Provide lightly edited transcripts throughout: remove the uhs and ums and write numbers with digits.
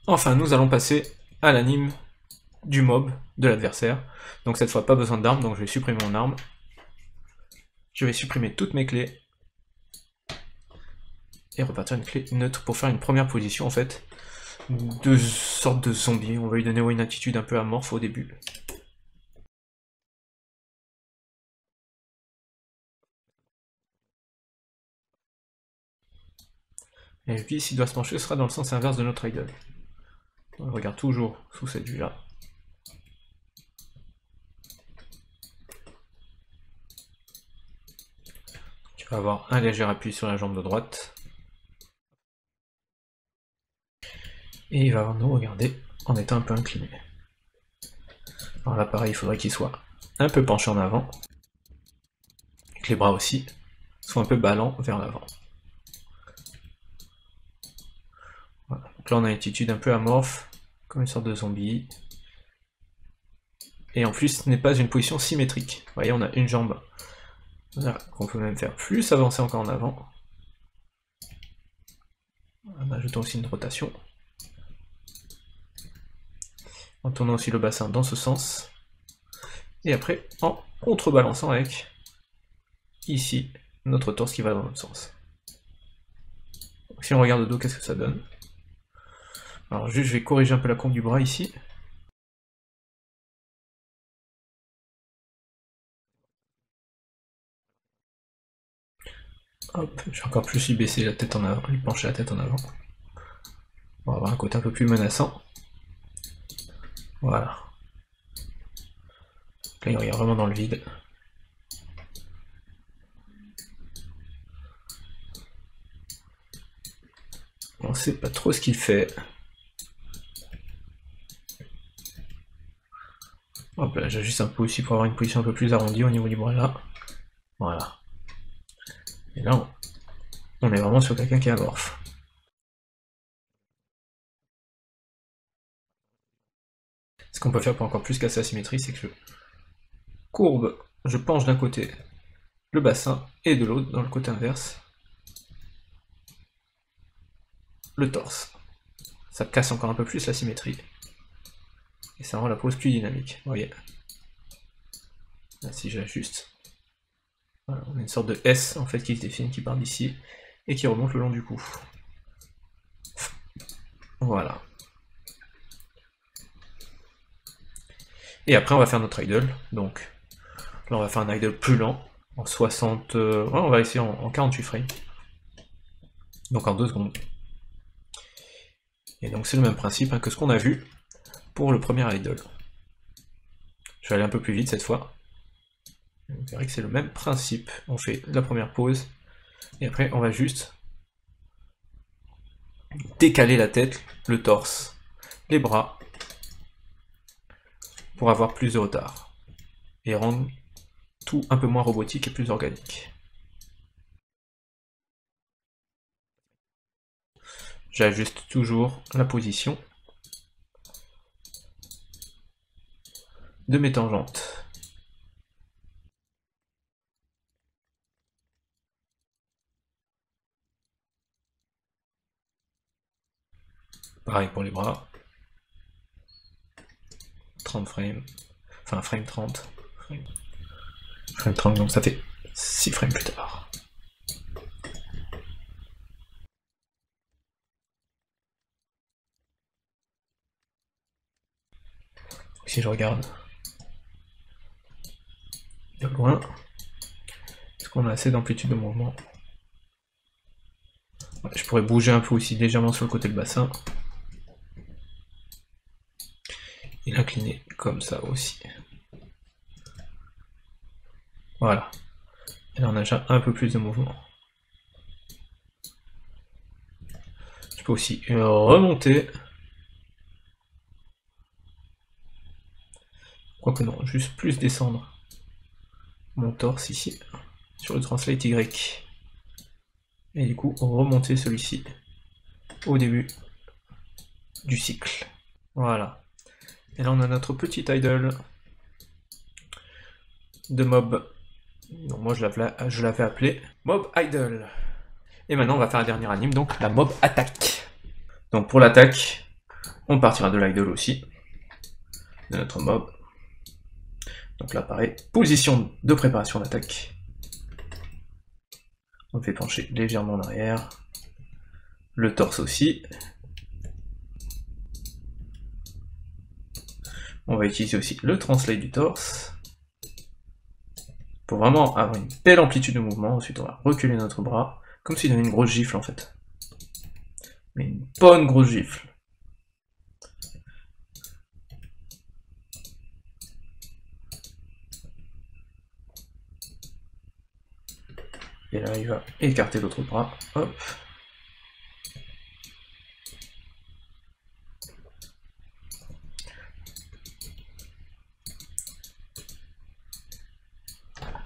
Enfin, nous allons passer à l'anime du mob de l'adversaire. Donc cette fois, pas besoin d'armes, donc je vais supprimer mon arme. Je vais supprimer toutes mes clés. Et repartir une clé neutre pour faire une première position en fait. De sorte de zombie. On va lui donner une attitude un peu amorphe au début. Et lui, s'il doit se pencher, ce sera dans le sens inverse de notre idol. On regarde toujours sous cette vue-là. Tu vas avoir un léger appui sur la jambe de droite. Et il va nous regarder en étant un peu incliné. Alors là, pareil, il faudrait qu'il soit un peu penché en avant. Et que les bras aussi soient un peu ballants vers l'avant. Voilà. Donc là, on a une attitude un peu amorphe, comme une sorte de zombie. Et en plus, ce n'est pas une position symétrique. Vous voyez, on a une jambe qu'on peut même faire plus avancer encore en avant. En ajoutant aussi une rotation. En tournant aussi le bassin dans ce sens. Et après, en contrebalançant avec, ici, notre torse qui va dans l'autre sens. Donc, si on regarde de dos, qu'est-ce que ça donne? Alors juste, je vais corriger un peu la courbe du bras ici. Hop, je vais encore plus lui baisser la tête en avant, lui pencher la tête en avant. On va avoir un côté un peu plus menaçant. Voilà. Là, il regarde vraiment dans le vide. On sait pas trop ce qu'il fait. Hop là, j'ajuste un peu aussi pour avoir une position un peu plus arrondie au niveau du bras là. Voilà. Et là, on est vraiment sur quelqu'un qui est amorphe. Ce qu'on peut faire pour encore plus casser la symétrie, c'est que je courbe, je penche d'un côté le bassin et de l'autre, dans le côté inverse, le torse. Ça casse encore un peu plus la symétrie. Et ça rend la pose plus dynamique. Vous voyez. Là, si j'ajuste, voilà, on a une sorte de S en fait qui se dessine, qui part d'ici et qui remonte le long du cou. Voilà. Et après on va faire notre idle. Donc là on va faire un idle plus lent, en 60... ouais, on va essayer en 48 frames. Donc en 2 secondes. Et donc c'est le même principe hein, que ce qu'on a vu pour le premier idle. Je vais aller un peu plus vite cette fois. Vous verrez que c'est le même principe. On fait la première pause, et après on va juste décaler la tête, le torse, les bras, pour avoir plus de retard. Et rendre tout un peu moins robotique et plus organique. J'ajuste toujours la position de mes tangentes. Pareil pour les bras. 30 frames. Enfin, frame 30. Frame 30, donc ça fait 6 frames plus tard. Si je regarde de loin, est-ce qu'on a assez d'amplitude de mouvement? Ouais, je pourrais bouger un peu aussi légèrement sur le côté du bassin. Et l'incliner comme ça aussi. Voilà. Et là on a déjà un peu plus de mouvement. Je peux aussi remonter. Quoique non, juste plus descendre mon torse ici, sur le translate Y. Et du coup, remonter celui-ci au début du cycle. Voilà. Et là, on a notre petit idle de mob. Donc moi, je l'avais appelé mob idle. Et maintenant, on va faire un dernier anime, donc la mob attaque. Donc pour l'attaque, On partira de l'idle aussi, de notre mob. Donc là pareil, position de préparation d'attaque. On fait pencher légèrement en arrière. Le torse aussi. On va utiliser aussi le translate du torse. Pour vraiment avoir une belle amplitude de mouvement. Ensuite on va reculer notre bras. Comme s'il donnait une grosse gifle en fait. Mais une bonne grosse gifle. Et là il va écarter l'autre bras. Hop.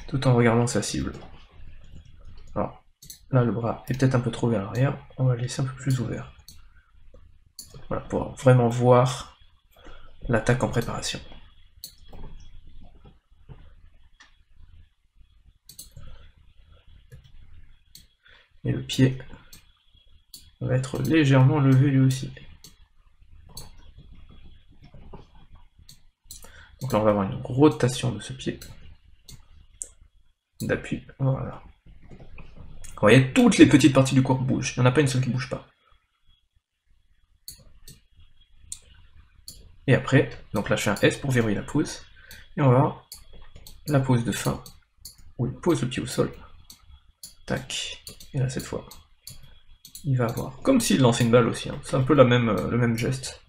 Tout en regardant sa cible. Alors, là le bras est peut-être un peu trop vers l'arrière, on va le laisser un peu plus ouvert. Voilà, pour vraiment voir l'attaque en préparation. Et le pied va être légèrement levé lui aussi. Donc là on va avoir une rotation de ce pied. D'appui, voilà. Vous voyez, toutes les petites parties du corps bougent, il n'y en a pas une seule qui bouge pas. Et après, donc là je fais un S pour verrouiller la pose, et on va avoir la pose de fin, où il pose le pied au sol, tac, et là cette fois, il va avoir, comme s'il lançait une balle aussi, hein. C'est un peu le même geste.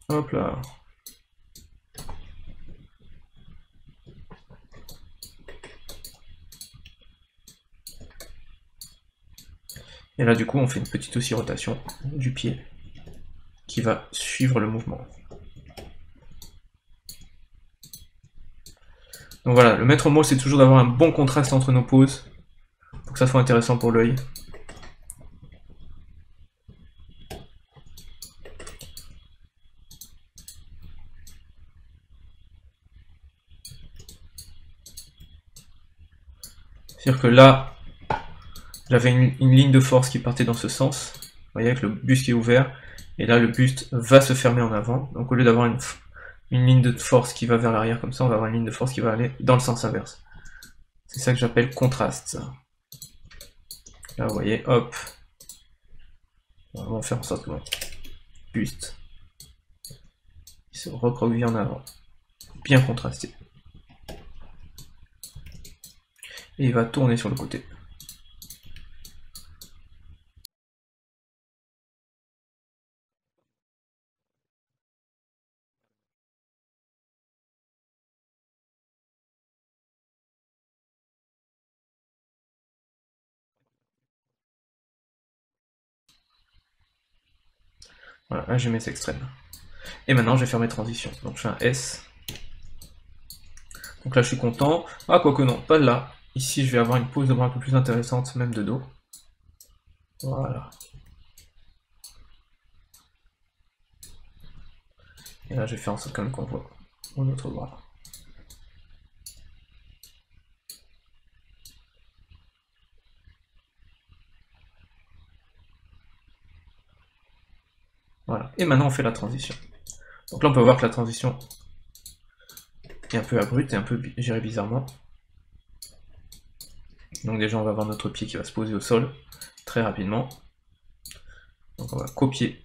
Hop là. Et là du coup on fait une petite aussi rotation du pied qui va suivre le mouvement. Donc voilà, le maître mot c'est toujours d'avoir un bon contraste entre nos poses, pour que ça soit intéressant pour l'œil. C'est-à-dire que là, j'avais une ligne de force qui partait dans ce sens, vous voyez, avec le buste qui est ouvert, et là le buste va se fermer en avant, donc au lieu d'avoir une ligne de force qui va vers l'arrière comme ça, on va avoir une ligne de force qui va aller dans le sens inverse. C'est ça que j'appelle contraste. Là vous voyez, hop, on va faire en sorte que mon buste il se recroqueville en avant, bien contrasté. Et il va tourner sur le côté. Voilà, là j'ai mes extrêmes. Et maintenant je vais faire mes transitions. Donc je fais un S. Donc là je suis content. Ah quoique non, pas là. Ici je vais avoir une pose de bras un peu plus intéressante, même de dos. Voilà. Et là je vais faire en sorte quand même qu'on voit mon autre bras. Voilà. Et maintenant on fait la transition. Donc là on peut voir que la transition est un peu abrupte et un peu gérée bizarrement. Donc déjà on va avoir notre pied qui va se poser au sol très rapidement. Donc on va copier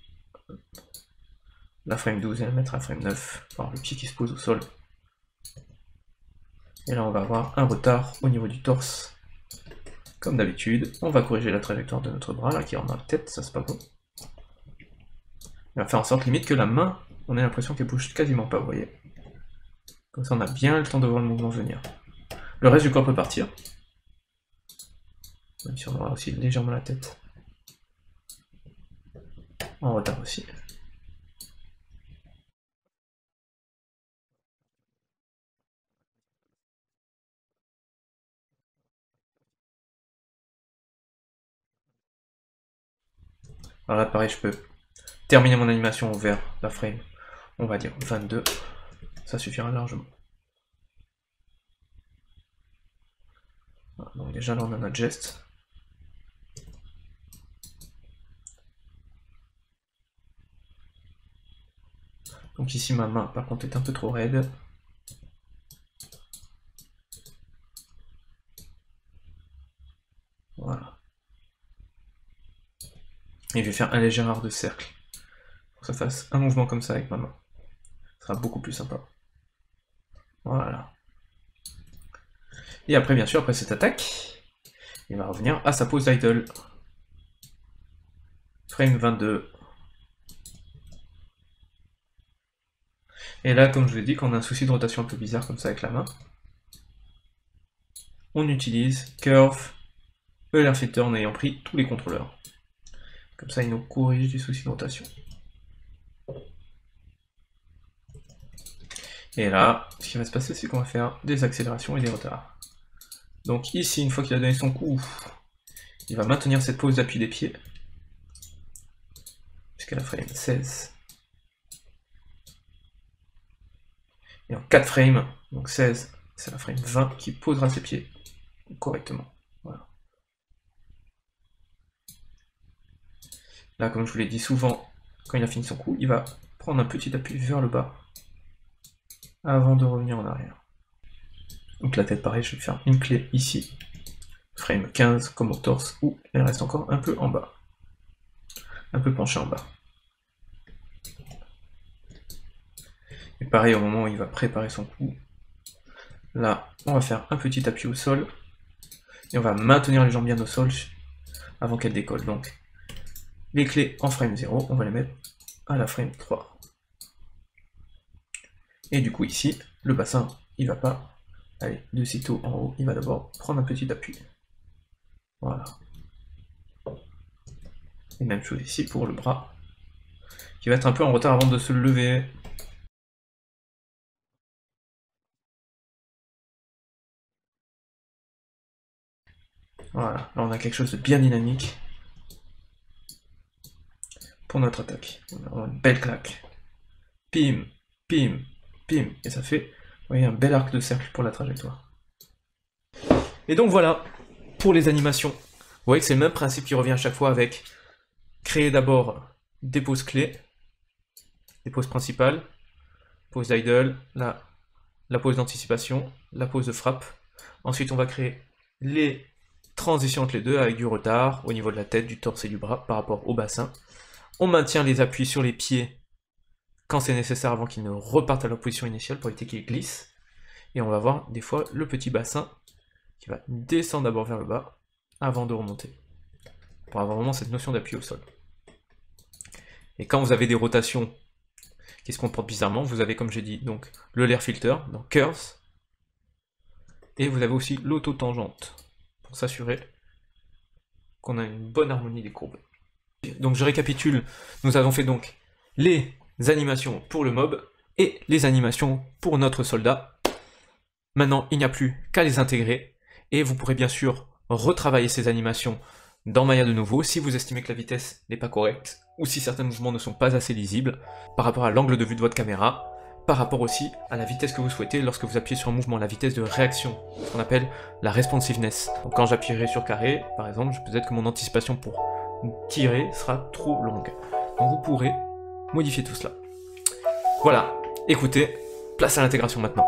la frame 12 et la mettre à frame 9, par le pied qui se pose au sol. Et là on va avoir un retard au niveau du torse. Comme d'habitude, on va corriger la trajectoire de notre bras là qui rentre dans la tête, ça c'est pas bon. On va faire en sorte limite que la main, on ait l'impression qu'elle bouge quasiment pas, vous voyez. Comme ça on a bien le temps de voir le mouvement venir. Le reste du corps peut partir. Même si on aura aussi légèrement la tête. En retard aussi. Alors là pareil je peux terminer mon animation vers la frame, on va dire 22. Ça suffira largement. Donc déjà là on a notre geste. Donc ici ma main par contre est un peu trop raide. Voilà. Et je vais faire un léger arc de cercle. Pour que ça fasse un mouvement comme ça avec ma main. Ce sera beaucoup plus sympa. Voilà. Et après bien sûr, après cette attaque, il va revenir à sa pose d'idle. Frame 22. Et là, comme je vous l'ai dit, quand on a un souci de rotation un peu bizarre comme ça avec la main, on utilise Curve, ELR Filter en ayant pris tous les contrôleurs. Comme ça, il nous corrige du souci de rotation. Et là, ce qui va se passer, c'est qu'on va faire des accélérations et des retards. Donc ici, une fois qu'il a donné son coup, il va maintenir cette pose d'appui des pieds, jusqu'à la frame 16. Et en 4 frames, donc 16, c'est la frame 20 qui posera ses pieds correctement. Voilà. Là, comme je vous l'ai dit souvent, quand il a fini son coup, il va prendre un petit appui vers le bas avant de revenir en arrière. Donc la tête, pareil, je vais faire une clé ici, frame 15 comme au torse, où elle reste encore un peu en bas, un peu penchée en bas. Et pareil, au moment où il va préparer son coup, là, on va faire un petit appui au sol, et on va maintenir les jambes bien au sol avant qu'elle décolle. Donc, les clés en frame 0, on va les mettre à la frame 3. Et du coup, ici, le bassin, il va pas aller de sitôt en haut, il va d'abord prendre un petit appui. Voilà. Et même chose ici pour le bras, qui va être un peu en retard avant de se lever. Voilà, là on a quelque chose de bien dynamique pour notre attaque. On a une belle claque. Pim, pim, pim. Et ça fait, vous voyez, un bel arc de cercle pour la trajectoire. Et donc voilà, pour les animations. Vous voyez que c'est le même principe qui revient à chaque fois avec créer d'abord des poses clés, des poses principales, pose d'idle, la pose d'anticipation, la pose de frappe. Ensuite on va créer les transition entre les deux avec du retard au niveau de la tête, du torse et du bras par rapport au bassin. On maintient les appuis sur les pieds quand c'est nécessaire avant qu'ils ne repartent à leur position initiale pour éviter qu'ils glissent. Et on va voir des fois le petit bassin qui va descendre d'abord vers le bas avant de remonter. Pour avoir vraiment cette notion d'appui au sol. Et quand vous avez des rotations qui se comportent bizarrement, vous avez, comme j'ai dit, donc le layer filter, donc curves, et vous avez aussi l'autotangente, pour s'assurer qu'on a une bonne harmonie des courbes. Donc je récapitule, nous avons fait donc les animations pour le mob et les animations pour notre soldat. Maintenant, il n'y a plus qu'à les intégrer, et vous pourrez bien sûr retravailler ces animations dans Maya de nouveau si vous estimez que la vitesse n'est pas correcte, ou si certains mouvements ne sont pas assez lisibles, par rapport à l'angle de vue de votre caméra, par rapport aussi à la vitesse que vous souhaitez lorsque vous appuyez sur un mouvement, la vitesse de réaction, ce qu'on appelle la responsiveness. Donc quand j'appuierai sur carré, par exemple, peut-être que mon anticipation pour tirer sera trop longue. Donc vous pourrez modifier tout cela. Voilà, écoutez, place à l'intégration maintenant.